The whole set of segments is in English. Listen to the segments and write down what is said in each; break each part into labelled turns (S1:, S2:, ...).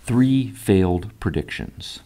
S1: 3 failed predictions.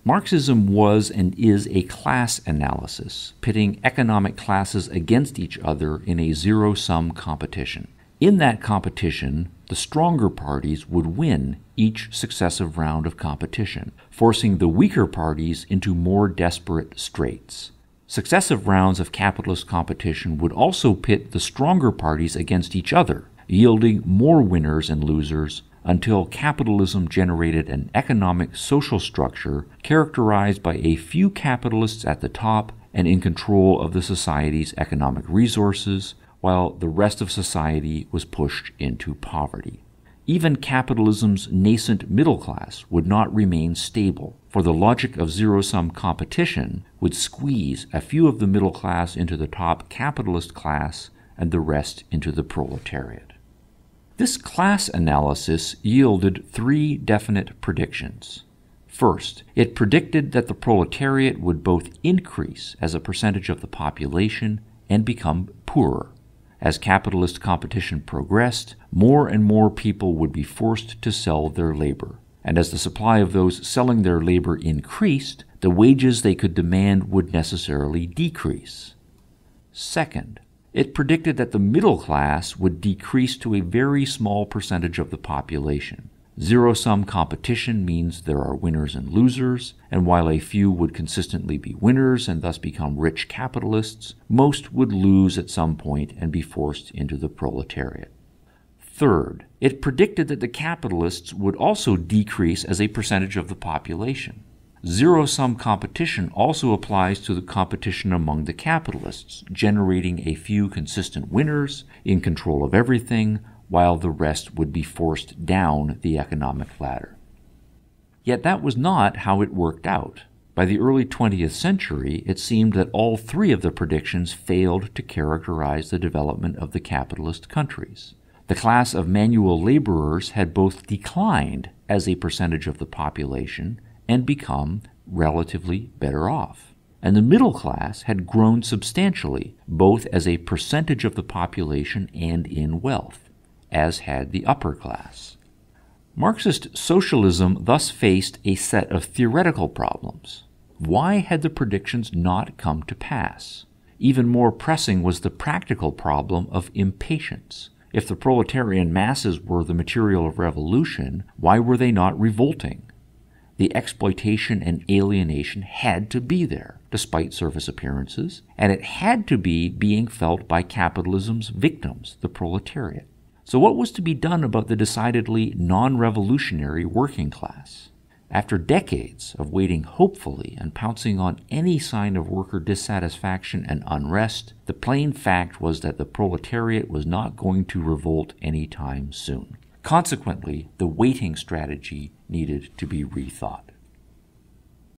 S1: Marxism was and is a class analysis, pitting economic classes against each other in a zero-sum competition. In that competition, the stronger parties would win each successive round of competition, forcing the weaker parties into more desperate straits. Successive rounds of capitalist competition would also pit the stronger parties against each other, yielding more winners and losers until capitalism generated an economic social structure characterized by a few capitalists at the top and in control of the society's economic resources, while the rest of society was pushed into poverty. Even capitalism's nascent middle class would not remain stable, for the logic of zero-sum competition would squeeze a few of the middle class into the top capitalist class and the rest into the proletariat. This class analysis yielded 3 definite predictions. First, it predicted that the proletariat would both increase as a percentage of the population and become poorer. As capitalist competition progressed, more and more people would be forced to sell their labor. And as the supply of those selling their labor increased, the wages they could demand would necessarily decrease. Second, it predicted that the middle class would decrease to a very small percentage of the population. Zero-sum competition means there are winners and losers, and while a few would consistently be winners and thus become rich capitalists, most would lose at some point and be forced into the proletariat. Third, it predicted that the capitalists would also decrease as a percentage of the population. Zero-sum competition also applies to the competition among the capitalists, generating a few consistent winners in control of everything, while the rest would be forced down the economic ladder. Yet that was not how it worked out. By the early 20th century, it seemed that all 3 of the predictions failed to characterize the development of the capitalist countries. The class of manual laborers had both declined as a percentage of the population and become relatively better off. And the middle class had grown substantially, both as a percentage of the population and in wealth, as had the upper class. Marxist socialism thus faced a set of theoretical problems. Why had the predictions not come to pass? Even more pressing was the practical problem of impatience. If the proletarian masses were the material of revolution, why were they not revolting? The exploitation and alienation had to be there, despite surface appearances, and it had to be being felt by capitalism's victims, the proletariat. So what was to be done about the decidedly non-revolutionary working class? After decades of waiting hopefully and pouncing on any sign of worker dissatisfaction and unrest, the plain fact was that the proletariat was not going to revolt anytime soon. Consequently, the waiting strategy needed to be rethought.